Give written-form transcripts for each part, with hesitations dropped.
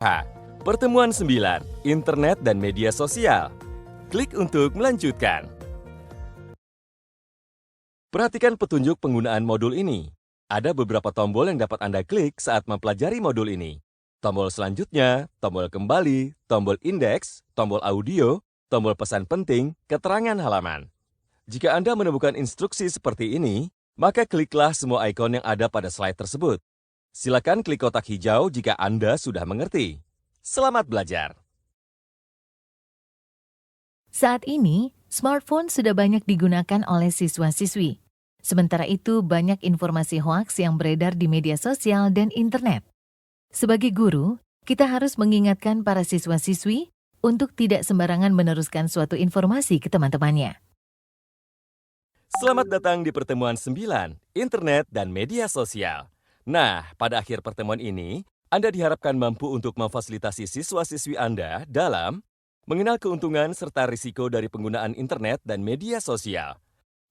H. Pertemuan 9. Internet dan media sosial. Klik untuk melanjutkan. Perhatikan petunjuk penggunaan modul ini. Ada beberapa tombol yang dapat Anda klik saat mempelajari modul ini. Tombol selanjutnya, tombol kembali, tombol indeks, tombol audio, tombol pesan penting, keterangan halaman. Jika Anda menemukan instruksi seperti ini, maka kliklah semua ikon yang ada pada slide tersebut. Silakan klik kotak hijau jika Anda sudah mengerti. Selamat belajar! Saat ini, smartphone sudah banyak digunakan oleh siswa-siswi. Sementara itu, banyak informasi hoaks yang beredar di media sosial dan internet. Sebagai guru, kita harus mengingatkan para siswa-siswi untuk tidak sembarangan meneruskan suatu informasi ke teman-temannya. Selamat datang di pertemuan 9, Internet dan Media Sosial. Nah, pada akhir pertemuan ini, Anda diharapkan mampu untuk memfasilitasi siswa-siswi Anda dalam mengenal keuntungan serta risiko dari penggunaan internet dan media sosial,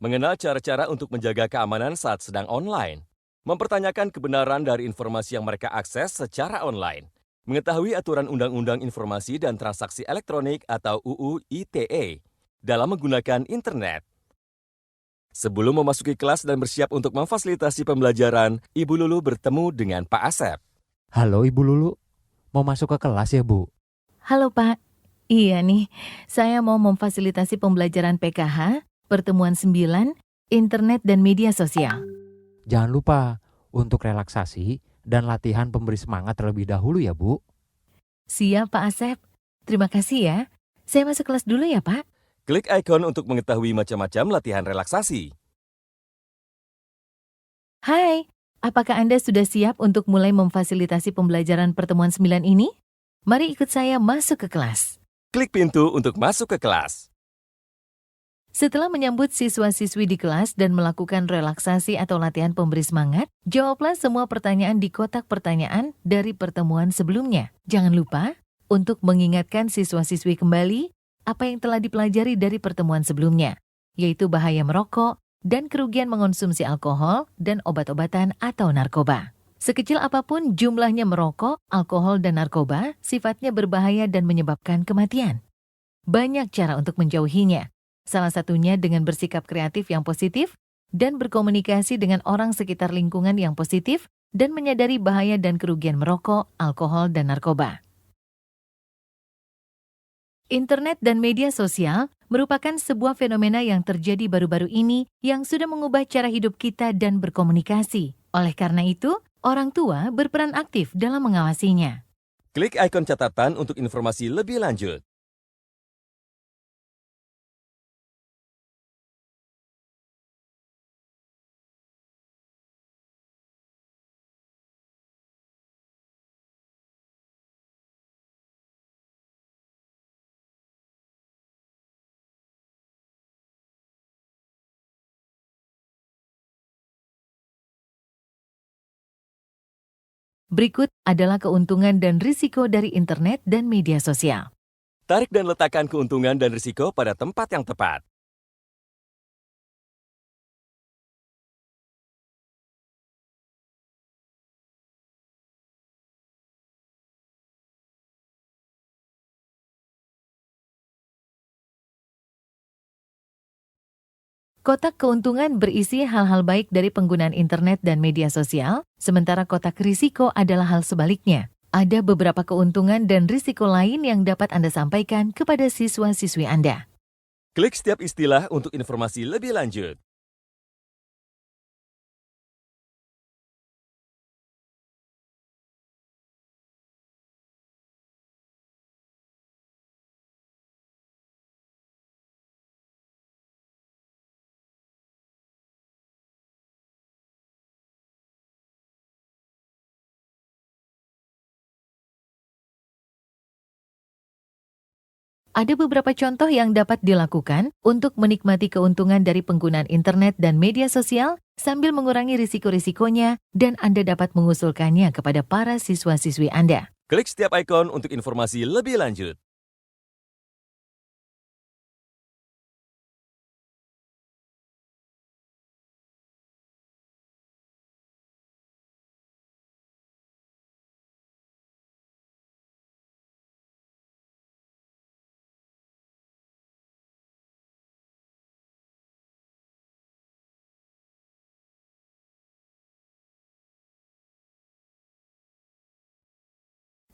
mengenal cara-cara untuk menjaga keamanan saat sedang online, mempertanyakan kebenaran dari informasi yang mereka akses secara online, mengetahui aturan Undang-Undang Informasi dan Transaksi Elektronik atau UU ITE dalam menggunakan internet. Sebelum memasuki kelas dan bersiap untuk memfasilitasi pembelajaran, Ibu Lulu bertemu dengan Pak Asep. Halo Ibu Lulu, mau masuk ke kelas ya Bu? Halo Pak, iya nih, saya mau memfasilitasi pembelajaran PKH, pertemuan 9, internet dan media sosial. Jangan lupa untuk relaksasi dan latihan pemberi semangat terlebih dahulu ya Bu. Siap Pak Asep, terima kasih ya. Saya masuk kelas dulu ya Pak. Klik ikon untuk mengetahui macam-macam latihan relaksasi. Hai, apakah Anda sudah siap untuk mulai memfasilitasi pembelajaran pertemuan 9 ini? Mari ikut saya masuk ke kelas. Klik pintu untuk masuk ke kelas. Setelah menyambut siswa-siswi di kelas dan melakukan relaksasi atau latihan pemberi semangat, jawablah semua pertanyaan di kotak pertanyaan dari pertemuan sebelumnya. Jangan lupa untuk mengingatkan siswa-siswi kembali apa yang telah dipelajari dari pertemuan sebelumnya, yaitu bahaya merokok dan kerugian mengonsumsi alkohol dan obat-obatan atau narkoba. Sekecil apapun jumlahnya merokok, alkohol, dan narkoba, sifatnya berbahaya dan menyebabkan kematian. Banyak cara untuk menjauhinya. Salah satunya dengan bersikap kreatif yang positif dan berkomunikasi dengan orang sekitar lingkungan yang positif dan menyadari bahaya dan kerugian merokok, alkohol, dan narkoba. Internet dan media sosial merupakan sebuah fenomena yang terjadi baru-baru ini yang sudah mengubah cara hidup kita dan berkomunikasi. Oleh karena itu, orang tua berperan aktif dalam mengawasinya. Klik ikon catatan untuk informasi lebih lanjut. Berikut adalah keuntungan dan risiko dari internet dan media sosial. Tarik dan letakkan keuntungan dan risiko pada tempat yang tepat. Kotak keuntungan berisi hal-hal baik dari penggunaan internet dan media sosial, sementara kotak risiko adalah hal sebaliknya. Ada beberapa keuntungan dan risiko lain yang dapat Anda sampaikan kepada siswa-siswi Anda. Klik setiap istilah untuk informasi lebih lanjut. Ada beberapa contoh yang dapat dilakukan untuk menikmati keuntungan dari penggunaan internet dan media sosial sambil mengurangi risiko-risikonya dan Anda dapat mengusulkannya kepada para siswa-siswi Anda. Klik setiap ikon untuk informasi lebih lanjut.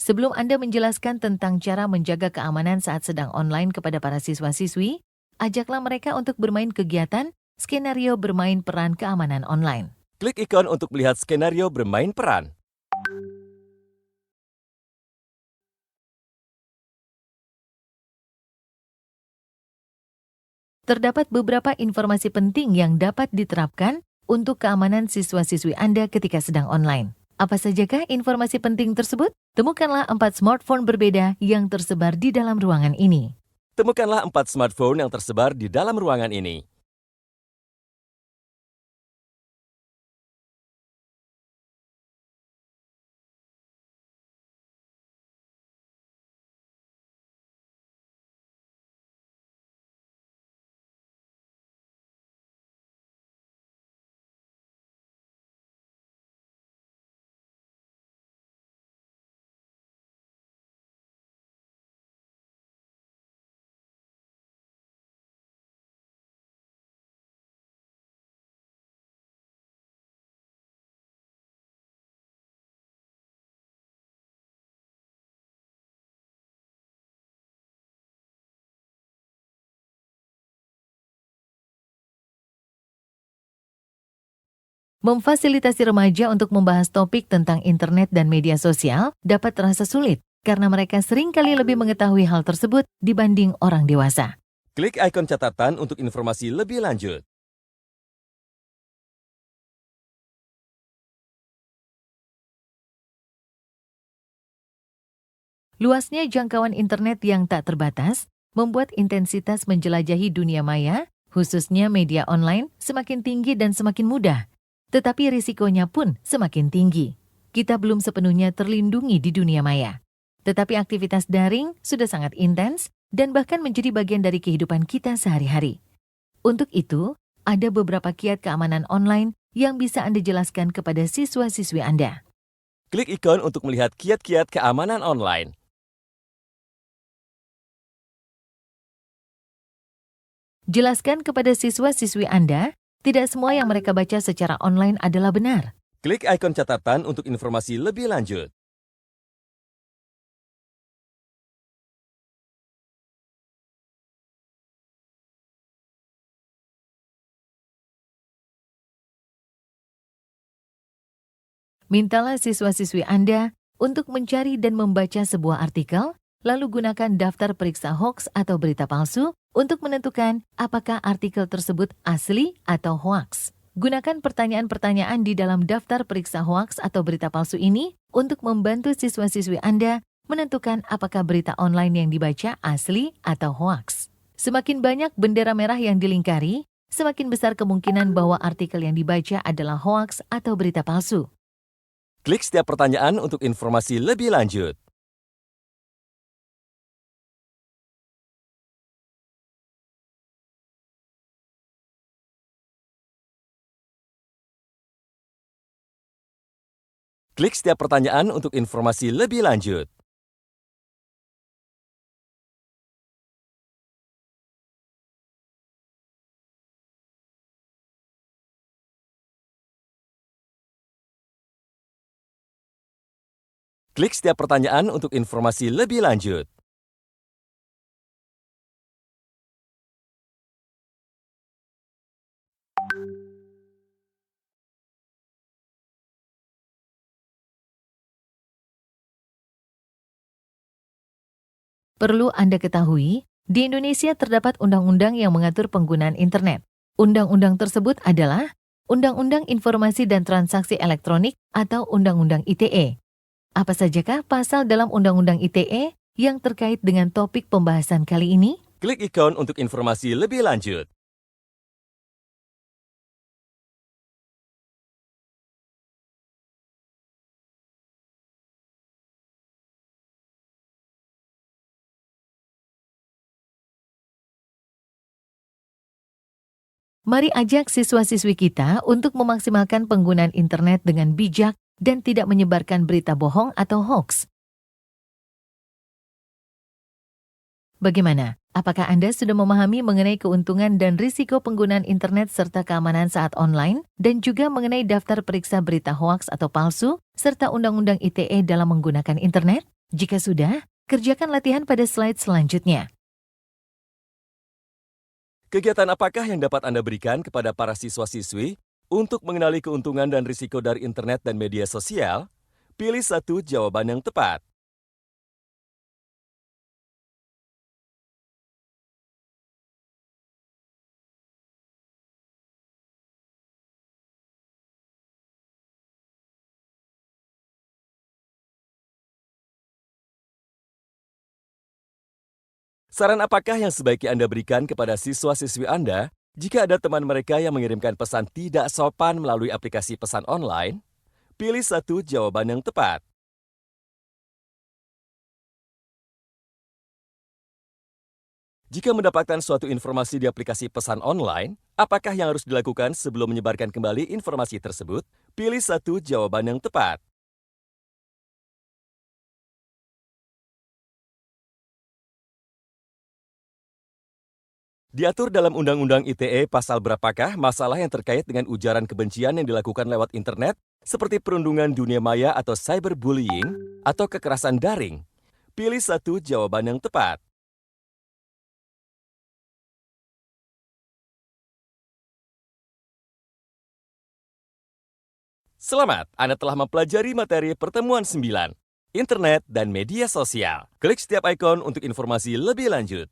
Sebelum Anda menjelaskan tentang cara menjaga keamanan saat sedang online kepada para siswa-siswi, ajaklah mereka untuk bermain kegiatan skenario bermain peran keamanan online. Klik ikon untuk melihat skenario bermain peran. Terdapat beberapa informasi penting yang dapat diterapkan untuk keamanan siswa-siswi Anda ketika sedang online. Apa sajakah informasi penting tersebut? Temukanlah 4 smartphone berbeda yang tersebar di dalam ruangan ini. Temukanlah 4 smartphone yang tersebar di dalam ruangan ini. Memfasilitasi remaja untuk membahas topik tentang internet dan media sosial dapat terasa sulit karena mereka seringkali lebih mengetahui hal tersebut dibanding orang dewasa. Klik ikon catatan untuk informasi lebih lanjut. Luasnya jangkauan internet yang tak terbatas membuat intensitas menjelajahi dunia maya, khususnya media online, semakin tinggi dan semakin mudah. Tetapi risikonya pun semakin tinggi. Kita belum sepenuhnya terlindungi di dunia maya. Tetapi aktivitas daring sudah sangat intens dan bahkan menjadi bagian dari kehidupan kita sehari-hari. Untuk itu, ada beberapa kiat keamanan online yang bisa Anda jelaskan kepada siswa-siswi Anda. Klik ikon untuk melihat kiat-kiat keamanan online. Jelaskan kepada siswa-siswi Anda, tidak semua yang mereka baca secara online adalah benar. Klik ikon catatan untuk informasi lebih lanjut. Mintalah siswa-siswi Anda untuk mencari dan membaca sebuah artikel, lalu gunakan daftar periksa hoaks atau berita palsu untuk menentukan apakah artikel tersebut asli atau hoaks. Gunakan pertanyaan-pertanyaan di dalam daftar periksa hoaks atau berita palsu ini untuk membantu siswa-siswi Anda menentukan apakah berita online yang dibaca asli atau hoaks. Semakin banyak bendera merah yang dilingkari, semakin besar kemungkinan bahwa artikel yang dibaca adalah hoaks atau berita palsu. Klik setiap pertanyaan untuk informasi lebih lanjut. Klik setiap pertanyaan untuk informasi lebih lanjut. Klik setiap pertanyaan untuk informasi lebih lanjut. Perlu Anda ketahui, di Indonesia terdapat undang-undang yang mengatur penggunaan internet. Undang-undang tersebut adalah Undang-Undang Informasi dan Transaksi Elektronik atau Undang-Undang ITE. Apa sajakah pasal dalam Undang-Undang ITE yang terkait dengan topik pembahasan kali ini? Klik ikon untuk informasi lebih lanjut. Mari ajak siswa-siswi kita untuk memaksimalkan penggunaan internet dengan bijak dan tidak menyebarkan berita bohong atau hoaks. Bagaimana? Apakah Anda sudah memahami mengenai keuntungan dan risiko penggunaan internet serta keamanan saat online, dan juga mengenai daftar periksa berita hoaks atau palsu, serta Undang-Undang ITE dalam menggunakan internet? Jika sudah, kerjakan latihan pada slide selanjutnya. Kegiatan apakah yang dapat Anda berikan kepada para siswa-siswi untuk mengenali keuntungan dan risiko dari internet dan media sosial? Pilih satu jawaban yang tepat. Saran apakah yang sebaiknya Anda berikan kepada siswa-siswi Anda jika ada teman mereka yang mengirimkan pesan tidak sopan melalui aplikasi pesan online? Pilih satu jawaban yang tepat. Jika mendapatkan suatu informasi di aplikasi pesan online, apakah yang harus dilakukan sebelum menyebarkan kembali informasi tersebut? Pilih satu jawaban yang tepat. Diatur dalam Undang-Undang ITE pasal berapakah masalah yang terkait dengan ujaran kebencian yang dilakukan lewat internet, seperti perundungan dunia maya atau cyberbullying, atau kekerasan daring? Pilih satu jawaban yang tepat. Selamat, Anda telah mempelajari materi pertemuan 9, Internet dan Media Sosial. Klik setiap ikon untuk informasi lebih lanjut.